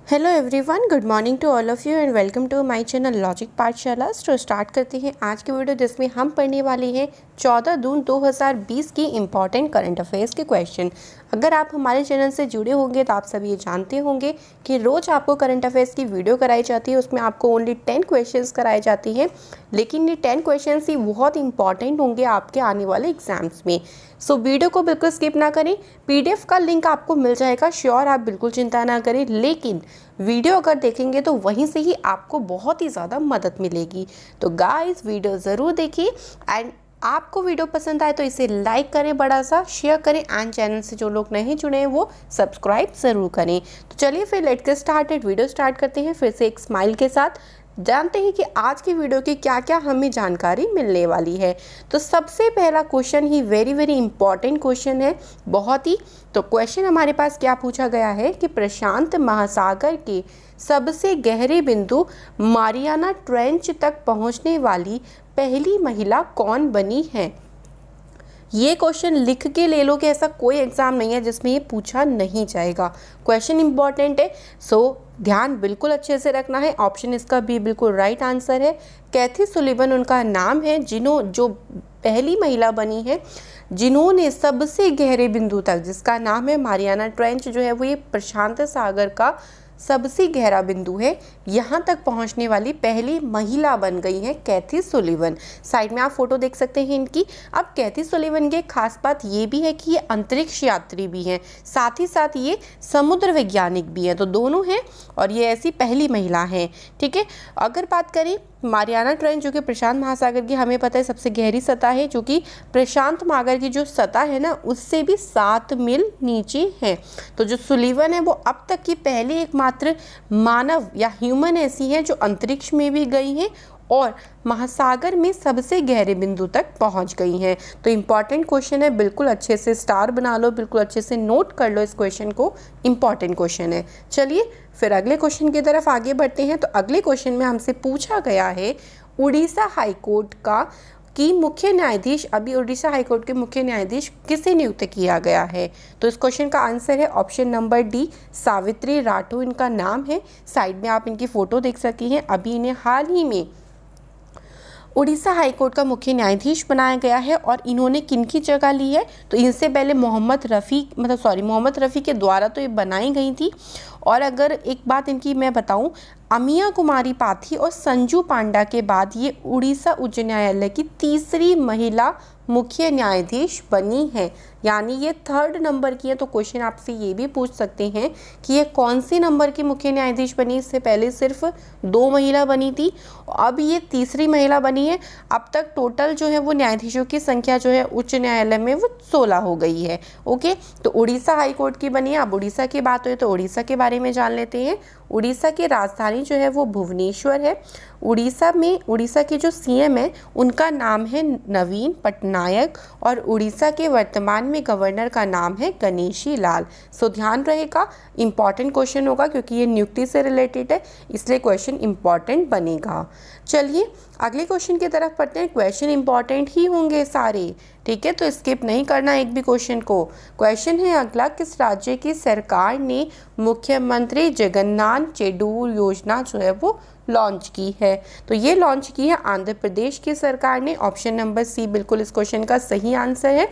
Hello everyone, good morning to all of you and welcome to my channel logic Pathshala. तो start करते हैं आज की वीडियो, जिसमें हम पढ़ने वाले हैं 14 जून 2020 की इम्पॉर्टेंट करंट अफेयर्स के क्वेश्चन। अगर आप हमारे चैनल से जुड़े होंगे तो आप सब ये जानते होंगे कि रोज़ आपको करंट अफेयर्स की वीडियो कराई जाती है। उसमें आपको ओनली 10 क्वेश्चंस कराए जाते हैं, लेकिन ये 10 क्वेश्चंस ही बहुत इंपॉर्टेंट होंगे आपके आने वाले एग्जाम्स में। सो वीडियो को बिल्कुल स्किप ना करें। पीडीएफ का लिंक आपको मिल जाएगा, श्योर, आप बिल्कुल चिंता ना करें। लेकिन वीडियो अगर देखेंगे तो वहीं से ही आपको बहुत ही ज़्यादा मदद मिलेगी। तो गाइस, वीडियो ज़रूर देखिए एंड आपको वीडियो पसंद आए तो इसे लाइक करें, बड़ा सा शेयर करें एंड चैनल से जो लोग नहीं जुड़े हैं वो सब्सक्राइब ज़रूर करें। तो चलिए फिर let's get started. Video start करते हैं फिर से एक स्माइल के साथ। जानते हैं कि आज की वीडियो की क्या क्या हमें जानकारी मिलने वाली है। तो सबसे पहला क्वेश्चन ही वेरी इंपॉर्टेंट क्वेश्चन है, बहुत ही। तो क्वेश्चन हमारे पास क्या पूछा गया है कि प्रशांत महासागर के सबसे गहरे बिंदु मारियाना ट्रेंच तक पहुंचने वाली पहली महिला कौन बनी है। ये क्वेश्चन लिख के ले लो कि ऐसा कोई एग्जाम नहीं है जिसमें ये पूछा नहीं जाएगा। क्वेश्चन इंपॉर्टेंट है, सो ध्यान बिल्कुल अच्छे से रखना है। ऑप्शन इसका भी बिल्कुल राइट आंसर है। कैथी सुलिवन उनका नाम है, जो पहली महिला बनी है जिन्होंने सबसे गहरे बिंदु तक, जिसका नाम है मारियाना ट्रेंच, जो है वो ये प्रशांत सागर का सबसे गहरा बिंदु है, यहाँ तक पहुँचने वाली पहली महिला बन गई है कैथी सुलिवन। साइड में आप फोटो देख सकते हैं इनकी। अब कैथी सुलिवन की खास बात ये भी है कि ये अंतरिक्ष यात्री भी हैं, साथ ही साथ ये समुद्र वैज्ञानिक भी हैं। तो दोनों हैं और ये ऐसी पहली महिला हैं, ठीक है। अगर बात करें मारियाना ट्रेंच, जो कि प्रशांत महासागर की हमें पता है सबसे गहरी सतह है, जो कि प्रशांत महासागर की जो सतह है ना उससे भी 7 मील नीचे है। तो जो सुलिवन है वो अब तक की पहली एकमात्र मानव या ह्यूमन ऐसी है जो अंतरिक्ष में भी गई हैं और महासागर में सबसे गहरे बिंदु तक पहुंच गई हैं। तो इम्पॉर्टेंट क्वेश्चन है, बिल्कुल अच्छे से स्टार बना लो, बिल्कुल अच्छे से नोट कर लो इस क्वेश्चन को, इम्पॉर्टेंट क्वेश्चन है। चलिए फिर अगले क्वेश्चन की तरफ आगे बढ़ते हैं। तो अगले क्वेश्चन में हमसे पूछा गया है उड़ीसा हाईकोर्ट की मुख्य न्यायाधीश, अभी उड़ीसा हाईकोर्ट के मुख्य न्यायाधीश किसे नियुक्त किया गया है। तो इस क्वेश्चन का आंसर है option number D, Savitri Rathore इनका नाम है। साइड में आप इनकी फ़ोटो देख सकती हैं। अभी इन्हें हाल ही में उड़ीसा हाईकोर्ट का मुख्य न्यायाधीश बनाया गया है। और इन्होंने किनकी जगह ली है, तो इनसे पहले मोहम्मद रफ़ी के द्वारा तो ये बनाई गई थी। और अगर एक बात इनकी मैं बताऊं, अमिया कुमारी पाथी और संजू पांडा के बाद ये उड़ीसा उच्च न्यायालय की तीसरी महिला मुख्य न्यायाधीश बनी है, यानी ये 3rd नंबर की है। तो क्वेश्चन आपसे ये भी पूछ सकते हैं कि ये कौन सी नंबर की मुख्य न्यायाधीश बनी। इससे पहले सिर्फ 2 महिला बनी थी, अब ये तीसरी महिला बनी है। अब तक टोटल जो है वो न्यायाधीशों की संख्या जो है उच्च न्यायालय में वो 16 हो गई है। ओके, तो उड़ीसा हाईकोर्ट की बनी है। अब उड़ीसा की बात हुई तो उड़ीसा के बारे में जान लेते हैं। उड़ीसा की राजधानी जो है वो भुवनेश्वर है। उड़ीसा के जो सीएम है उनका नाम है नवीन पटनायक और उड़ीसा के वर्तमान में गवर्नर का नाम है गणेशी लाल। सो ध्यान रहेगा, इंपॉर्टेंट क्वेश्चन होगा क्योंकि ये नियुक्ति से रिलेटेड है, इसलिए क्वेश्चन इंपॉर्टेंट बनेगा। चलिए अगले क्वेश्चन की तरफ पढ़ते हैं। क्वेश्चन इंपॉर्टेंट ही होंगे सारे, ठीक है, तो स्किप नहीं करना एक भी क्वेश्चन को। क्वेश्चन है अगला, किस राज्य की सरकार ने मुख्यमंत्री जगन्नाथ चेडूर योजना जो है वो लॉन्च की है। तो ये लॉन्च की है आंध्र प्रदेश की सरकार ने। ऑप्शन नंबर सी बिल्कुल इस क्वेश्चन का सही आंसर है।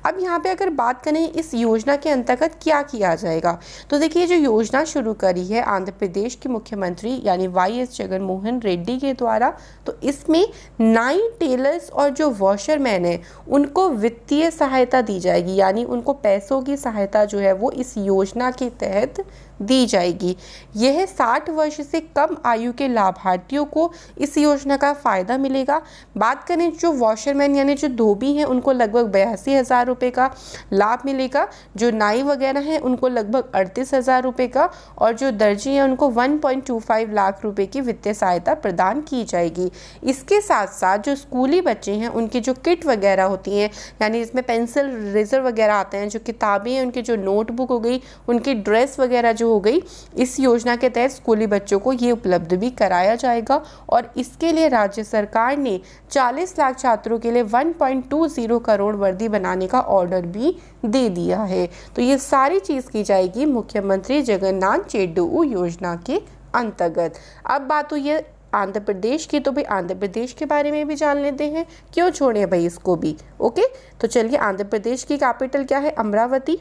अब यहाँ पे अगर बात करें इस योजना के अंतर्गत क्या किया जाएगा, तो देखिए जो योजना शुरू करी है आंध्र प्रदेश के मुख्यमंत्री यानी वाईएस जगनमोहन रेड्डी के द्वारा, तो इसमें नाई टेलर्स और जो वॉशरमैन है उनको वित्तीय सहायता दी जाएगी, यानी उनको पैसों की सहायता जो है वो इस योजना के तहत दी जाएगी। यह 60 वर्ष से कम आयु के लाभार्थियों को इस योजना का फ़ायदा मिलेगा। बात करें जो वॉशरमैन यानी जो धोबी हैं उनको लगभग 82,000 रुपये का लाभ मिलेगा। जो नाई वगैरह हैं उनको लगभग 38,000 रुपये का, और जो दर्जी हैं उनको 1.25 लाख रुपए की वित्तीय सहायता प्रदान की जाएगी। इसके साथ साथ जो स्कूली बच्चे हैं उनकी जो किट वगैरह होती हैं, यानी इसमें पेंसिल रेजर वगैरह आते हैं, जो किताबें हैं उनकी जो नोटबुक हो गई, उनकी ड्रेस वगैरह जो हो गई, इस योजना के तहत स्कूली बच्चों को ये उपलब्ध भी कराया जाएगा और इसके लिए राज्य सरकार ने 40 लाख छात्रों के लिए 1.20 करोड़ वर्दी बनाने का ऑर्डर भी दे दिया है। तो ये सारी चीज़ की जाएगी मुख्यमंत्री जगन्नाथ चेड्डू योजना के अंतर्गत। अब बात हुई है आंध्र प्रदेश की, तो भाई आंध्र प्रदेश के बारे में भी जान लेते हैं, क्यों छोड़े भाई इसको भी। ओके, तो चलिए, आंध्र प्रदेश की कैपिटल क्या है? अमरावती।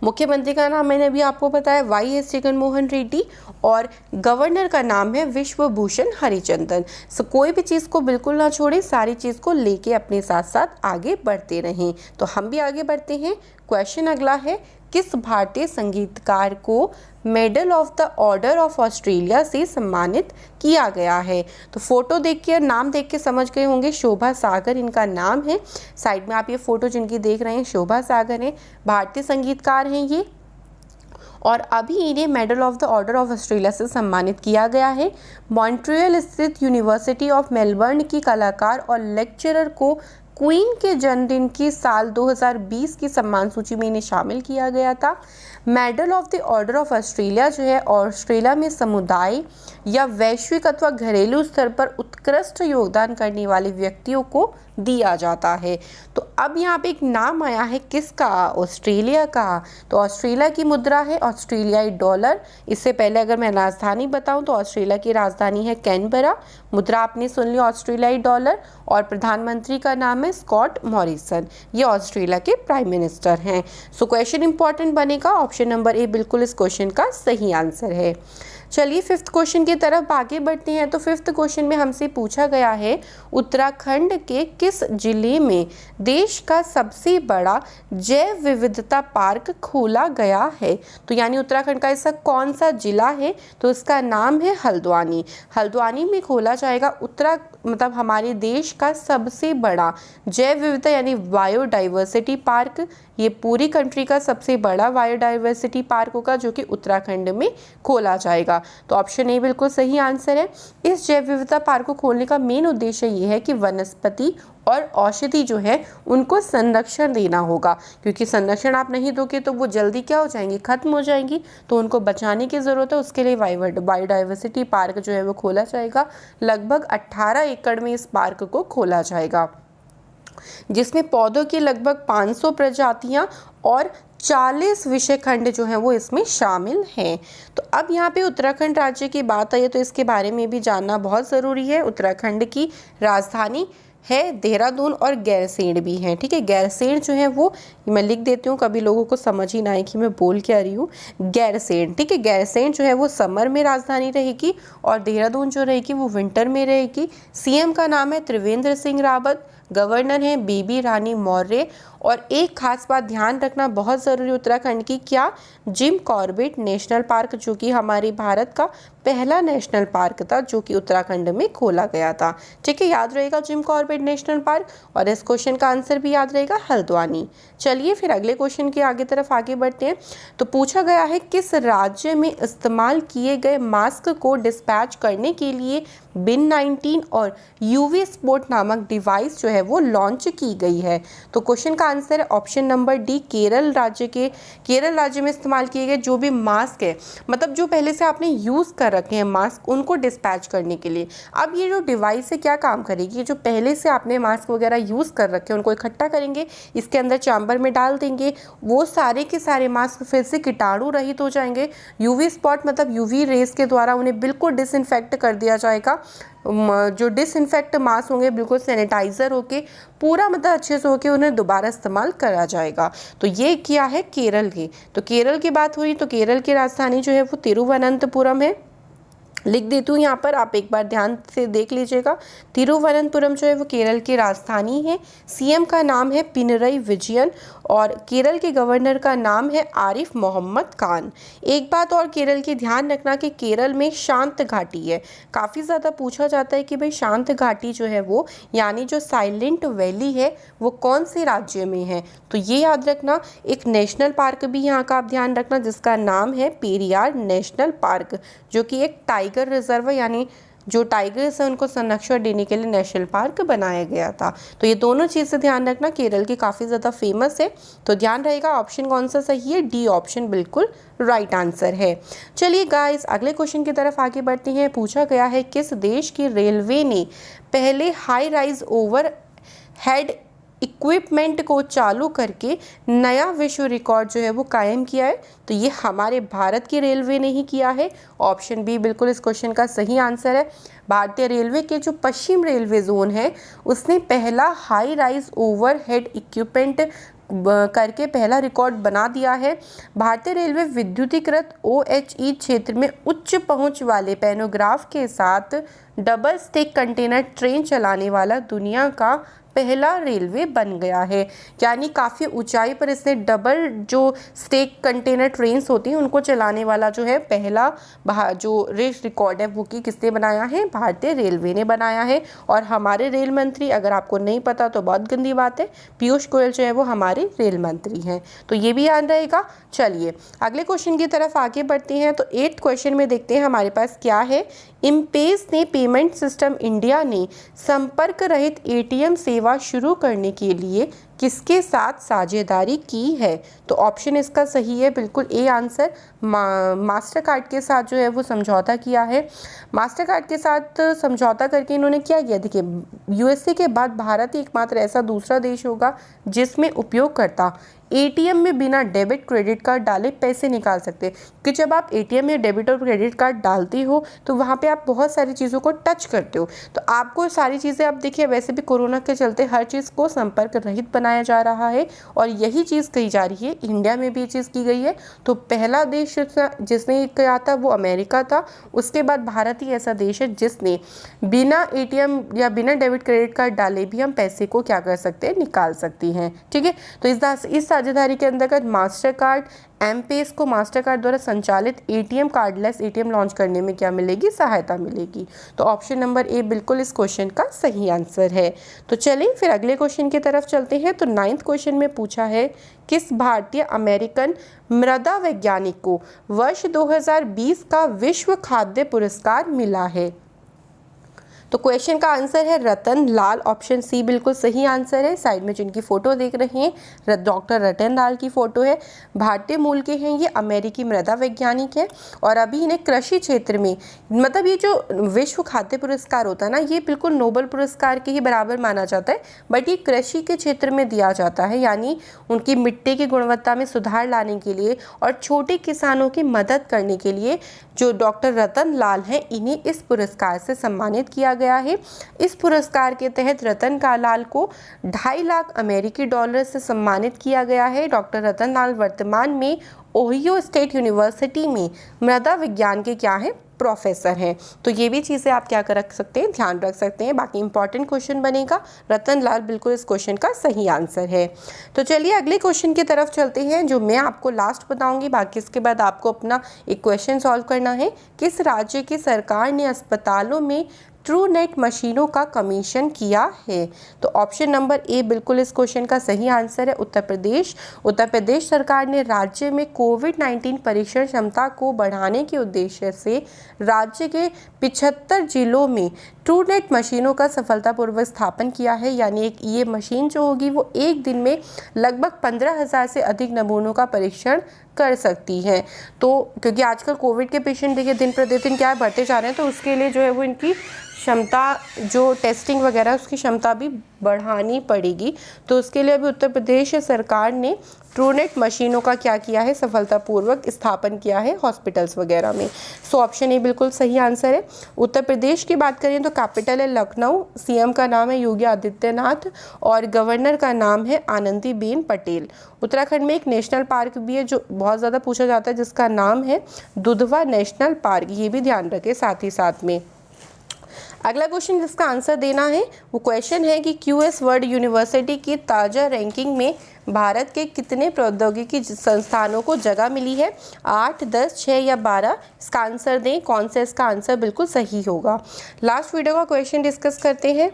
मुख्यमंत्री का नाम मैंने अभी आपको बताया वाई.एस. जगनमोहन रेड्डी और गवर्नर का नाम है विश्वभूषण हरिचंदन। सो कोई भी चीज़ को बिल्कुल ना छोड़े, सारी चीज़ को लेके अपने साथ साथ आगे बढ़ते रहें। तो हम भी आगे बढ़ते हैं। क्वेश्चन अगला है, किस भारतीय संगीतकार को medal of the order of Australia से सम्मानित किया गया है? तो फोटो देख के, नाम देख के समझ गए होंगे, शोभा सागर इनका नाम है। साइड में आप ये फोटो जिनकी देख रहे हैं शोभा सागर हैं, भारतीय संगीतकार हैं ये, और अभी इन्हें medal of the order of Australia से सम्मानित किया गया है। मॉन्ट्रियल स्थित यूनिवर्सिटी ऑफ मेलबर्न की कलाकार और लेक्चरर को क्वीन के जन्मदिन की साल 2020 की सम्मान सूची में इन्हें शामिल किया गया था। Medal of the order of Australia जो है ऑस्ट्रेलिया में समुदाय या वैश्विक अथवा घरेलू स्तर पर उत्कृष्ट योगदान करने वाले व्यक्तियों को दिया जाता है। तो अब यहाँ पे एक नाम आया है किसका? ऑस्ट्रेलिया का। तो ऑस्ट्रेलिया की मुद्रा है ऑस्ट्रेलियाई डॉलर। इससे पहले अगर मैं राजधानी बताऊं तो ऑस्ट्रेलिया की राजधानी है कैनबरा। मुद्रा आपने सुन ली ऑस्ट्रेलियाई डॉलर, और प्रधानमंत्री का नाम है स्कॉट मॉरिसन। ये ऑस्ट्रेलिया के प्राइम मिनिस्टर हैं। सो क्वेश्चन इंपॉर्टेंट बनेगा, ऑप्शन नंबर ए बिल्कुल इस क्वेश्चन का सही आंसर है। चलिए फिफ्थ क्वेश्चन की तरफ आगे बढ़ते हैं। तो फिफ्थ क्वेश्चन में हमसे पूछा गया है, उत्तराखंड के किस जिले में देश का सबसे बड़ा जैव विविधता पार्क खोला गया है? तो यानी उत्तराखंड का ऐसा कौन सा जिला है? तो इसका नाम है हल्द्वानी। हल्द्वानी में खोला जाएगा मतलब हमारे देश का सबसे बड़ा जैव विविधता यानी बायोडाइवर्सिटी पार्क। ये पूरी कंट्री का सबसे बड़ा बायोडाइवर्सिटी पार्क होगा जो कि उत्तराखंड में खोला जाएगा। तो ऑप्शन ए बिल्कुल सही आंसर है। इस जैव विविधता पार्क को खोलने का मेन उद्देश्य ये है कि वनस्पति और औषधि जो है उनको संरक्षण देना होगा, क्योंकि संरक्षण आप नहीं दोगे तो वो जल्दी क्या हो जाएंगी? खत्म हो जाएंगी। तो उनको बचाने की ज़रूरत है, उसके लिए बायोडाइवर्सिटी पार्क जो है वो खोला जाएगा। लगभग 18 एकड़ में इस पार्क को खोला जाएगा, जिसमें पौधों की लगभग 500 प्रजातियां और 40 विषय खंड जो हैं वो इसमें शामिल हैं। तो अब यहाँ पे उत्तराखंड राज्य की बात आई है तो इसके बारे में भी जानना बहुत ज़रूरी है। उत्तराखंड की राजधानी है देहरादून और गैरसैंण भी है। ठीक है, गैरसैंण जो है वो मैं लिख देती हूँ, कभी लोगों को समझ ही ना आए कि मैं बोल क्या रही हूँ। गैरसैंण, ठीक है, गैरसैंण जो है वो समर में राजधानी रहेगी और देहरादून जो रहेगी वो विंटर में रहेगी। सीएम का नाम है त्रिवेंद्र सिंह रावत, गवर्नर हैं बेबी रानी मौर्य। और एक खास बात ध्यान रखना बहुत ज़रूरी उत्तराखंड की, क्या? जिम कॉर्बेट नेशनल पार्क, जो कि हमारे भारत का पहला नेशनल पार्क था जो कि उत्तराखंड में खोला गया था। ठीक है, याद रहेगा जिम कॉर्बेट नेशनल पार्क। और इस क्वेश्चन का आंसर भी याद रहेगा हल्द्वानी। चलिए फिर अगले क्वेश्चन के आगे बढ़ते हैं। तो पूछा गया है, किस राज्य में इस्तेमाल किए गए मास्क को डिस्पैच करने के लिए बिन 19 और यूवी स्पोर्ट नामक डिवाइस जो है वो लॉन्च की गई है? तो क्वेश्चन का आंसर है ऑप्शन नंबर डी, केरल राज्य में इस्तेमाल किए गए जो भी मास्क है, मतलब जो पहले से आपने यूज़ कर रखे हैं मास्क, उनको डिस्पैच करने के लिए। अब ये जो डिवाइस है क्या काम करेगी? जो पहले से आपने मास्क वगैरह यूज़ कर रखे हैं उनको इकट्ठा करेंगे, इसके अंदर चैम्बर में डाल देंगे, वो सारे के सारे मास्क फिर से कीटाणु रहित हो जाएंगे। यूवी स्पॉट मतलब यूवी रेस के द्वारा उन्हें बिल्कुल डिसइंफेक्ट कर दिया जाएगा। जो डिसइंफेक्ट मास्क होंगे बिल्कुल सैनिटाइज़र होके पूरा मतलब अच्छे से होके उन्हें दोबारा इस्तेमाल करा जाएगा। तो ये क्या है? केरल की। तो केरल की बात हुई तो केरल की राजधानी जो है वो तिरुवनंतपुरम है। लिख देती हूँ यहाँ पर, आप एक बार ध्यान से देख लीजिएगा। तिरुवनंतपुरम जो है वो केरल की राजधानी है। सीएम का नाम है पिनरई विजयन और केरल के गवर्नर का नाम है आरिफ मोहम्मद खान। एक बात और केरल की ध्यान रखना कि केरल में शांत घाटी है। काफ़ी ज़्यादा पूछा जाता है कि भाई शांत घाटी जो है वो यानी जो साइलेंट वैली है वो कौन से राज्य में है? तो ये याद रखना। एक नेशनल पार्क भी यहाँ का आप ध्यान रखना जिसका नाम है पेरियार नेशनल पार्क, जो कि एक टाइगर रिजर्व यानी जो टाइगर्स हैं उनको संरक्षण देने के लिए नेशनल पार्क बनाया गया था। तो ये दोनों चीज़ें ध्यान रखना, केरल की काफ़ी ज़्यादा फेमस है। तो ध्यान रहेगा ऑप्शन कौन सा सही है, डी ऑप्शन बिल्कुल राइट आंसर है। चलिए गाइस अगले क्वेश्चन की तरफ आगे बढ़ते हैं। पूछा गया है किस देश की रेलवे ने पहले high rise over head equipment को चालू करके नया विश्व रिकॉर्ड जो है वो कायम किया है। तो ये हमारे भारत की रेलवे ने ही किया है। ऑप्शन बी बिल्कुल इस क्वेश्चन का सही आंसर है। भारतीय रेलवे के जो पश्चिम रेलवे जोन है उसने पहला high rise over head equipment करके पहला रिकॉर्ड बना दिया है। भारतीय रेलवे विद्युतीकृत OHE क्षेत्र में उच्च पहुंच वाले पैनोग्राफ के साथ डबल स्टेक कंटेनर ट्रेन चलाने वाला दुनिया का पहला रेलवे बन गया है। यानी काफ़ी ऊंचाई पर इसने डबल जो स्टेक कंटेनर ट्रेन्स होती हैं उनको चलाने वाला जो है पहला जो रेस रिकॉर्ड है वो कि किसने बनाया है, भारतीय रेलवे ने बनाया है। और हमारे रेल मंत्री, अगर आपको नहीं पता तो बहुत गंदी बात है, पीयूष गोयल जो है वो हमारे रेल मंत्री हैं। तो ये भी याद रहेगा। चलिए अगले क्वेश्चन की तरफ आगे बढ़ते हैं। तो 8th क्वेश्चन में देखते हैं हमारे पास क्या है। इम्पेस ने पेमेंट सिस्टम इंडिया ने संपर्क रहित ATM सेवा शुरू करने के लिए किसके साथ साझेदारी की है। तो ऑप्शन इसका सही है बिल्कुल ए आंसर, मास्टर कार्ड के साथ जो है वो समझौता किया है। मास्टर कार्ड के साथ समझौता करके इन्होंने क्या किया, देखिए USA के बाद भारत ही एकमात्र ऐसा दूसरा देश होगा जिसमें उपयोगकर्ता ATM में बिना डेबिट क्रेडिट कार्ड डाले पैसे निकाल सकते हैं। क्योंकि जब आप ATM में डेबिट और क्रेडिट कार्ड डालती हो तो वहाँ पे आप बहुत सारी चीज़ों को टच करते हो। तो आपको सारी चीज़ें, आप देखिए वैसे भी कोरोना के चलते हर चीज़ को संपर्क रहित बनाया जा रहा है और यही चीज़ कही जा रही है। इंडिया में भी ये चीज़ की गई है। तो पहला देश जिसने किया था वो अमेरिका था। उसके बाद भारत ही ऐसा देश है जिसने बिना ATM या बिना डेबिट क्रेडिट कार्ड डाले भी हम पैसे को क्या कर सकते हैं, निकाल सकती हैं। ठीक है, तो इस साझेदारी के अंतर्गत मास्टर कार्ड एमपेस को मास्टर कार्ड द्वारा संचालित ATM कार्डलेस ATM लॉन्च करने में क्या मिलेगी, सहायता मिलेगी। तो ऑप्शन नंबर ए बिल्कुल इस क्वेश्चन का सही आंसर है। तो चलिए फिर अगले क्वेश्चन की तरफ चलते हैं। तो 9th क्वेश्चन में पूछा है किस भारतीय अमेरिकन मृदा वैज्ञानिक को वर्ष 2020 का विश्व खाद्य पुरस्कार मिला है। तो क्वेश्चन का आंसर है रतन लाल, ऑप्शन सी बिल्कुल सही आंसर है। साइड में जिनकी फ़ोटो देख रहे हैं डॉक्टर रतन लाल की फ़ोटो है। भारतीय मूल के हैं, ये अमेरिकी मृदा वैज्ञानिक है और अभी इन्हें कृषि क्षेत्र में, मतलब ये जो विश्व खाद्य पुरस्कार होता है ना, ये बिल्कुल नोबेल पुरस्कार के ही बराबर माना जाता है, बट ये कृषि के क्षेत्र में दिया जाता है। यानी उनकी मिट्टी की गुणवत्ता में सुधार लाने के लिए और छोटे किसानों की मदद करने के लिए जो डॉक्टर रतन लाल हैं, इन्हें इस पुरस्कार से सम्मानित किया गया है। इस पुरस्कार के तहत रतन लाल को 2.5 लाख अमेरिकी डॉलर से सम्मानित किया गया है। डॉक्टर रतन लाल वर्तमान में ओहियो स्टेट यूनिवर्सिटी में मृदा विज्ञान के क्या हैं, प्रोफेसर हैं। तो ये भी चीज़ें आप क्या कर रख सकते हैं, ध्यान रख सकते हैं। बाकी इंपॉर्टेंट क्वेश्चन बनेगा, रतन लाल बिल्कुल इस क्वेश्चन का सही आंसर है। तो चलिए अगले क्वेश्चन की तरफ चलते हैं, जो मैं आपको लास्ट बताऊंगी। बाकी इसके बाद आपको अपना एक क्वेश्चन सॉल्व करना है। किस राज्य की सरकार ने अस्पतालों में ट्रूनेट मशीनों का कमीशन किया है। तो ऑप्शन नंबर ए बिल्कुल इस क्वेश्चन का सही आंसर है, उत्तर प्रदेश। उत्तर प्रदेश सरकार ने राज्य में कोविड-19 परीक्षण क्षमता को बढ़ाने के उद्देश्य से राज्य के 75 जिलों में ट्रूनेट मशीनों का सफलतापूर्वक स्थापन किया है। यानी एक ये मशीन जो होगी वो एक दिन में लगभग 15,000 से अधिक नमूनों का परीक्षण कर सकती है। तो क्योंकि आजकल कोविड के पेशेंट देखिए दिन प्रतिदिन क्या है बढ़ते जा रहे हैं, तो उसके लिए जो है वो इनकी क्षमता, जो टेस्टिंग वगैरह उसकी क्षमता भी बढ़ानी पड़ेगी। तो उसके लिए अभी उत्तर प्रदेश सरकार ने ट्रूनेट मशीनों का क्या किया है, सफलतापूर्वक स्थापन किया है हॉस्पिटल्स वगैरह में। सो ऑप्शन ए बिल्कुल सही आंसर है। उत्तर प्रदेश की बात करें तो कैपिटल है लखनऊ, CM का नाम है योगी आदित्यनाथ और गवर्नर का नाम है आनंदीबेन पटेल। उत्तराखंड में एक नेशनल पार्क भी है जो बहुत ज़्यादा पूछा जाता है, जिसका नाम है दुधवा नेशनल पार्क। ये भी ध्यान रखें साथ ही साथ में। अगला क्वेश्चन जिसका आंसर देना है वो क्वेश्चन है कि QS वर्ल्ड यूनिवर्सिटी की ताज़ा रैंकिंग में भारत के कितने प्रौद्योगिकी संस्थानों को जगह मिली है, 8, 10, 6 या 12। इसका आंसर दें, कौन सा इसका आंसर बिल्कुल सही होगा। लास्ट वीडियो का क्वेश्चन डिस्कस करते हैं।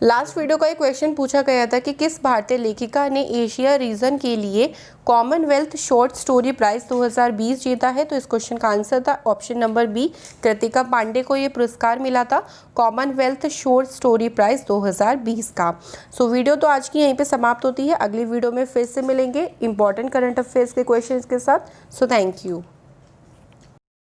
लास्ट वीडियो का एक क्वेश्चन पूछा गया था कि किस भारतीय लेखिका ने एशिया रीजन के लिए कॉमनवेल्थ शॉर्ट स्टोरी प्राइज 2020 जीता है। तो इस क्वेश्चन का आंसर था option number B, Kritika Pandey को ये पुरस्कार मिला था कॉमनवेल्थ शॉर्ट स्टोरी प्राइज 2020 का। सो वीडियो तो आज की यहीं पे समाप्त होती है। अगली वीडियो में फिर से मिलेंगे इंपॉर्टेंट करंट अफेयर्स के क्वेश्चंस के साथ। So thank you.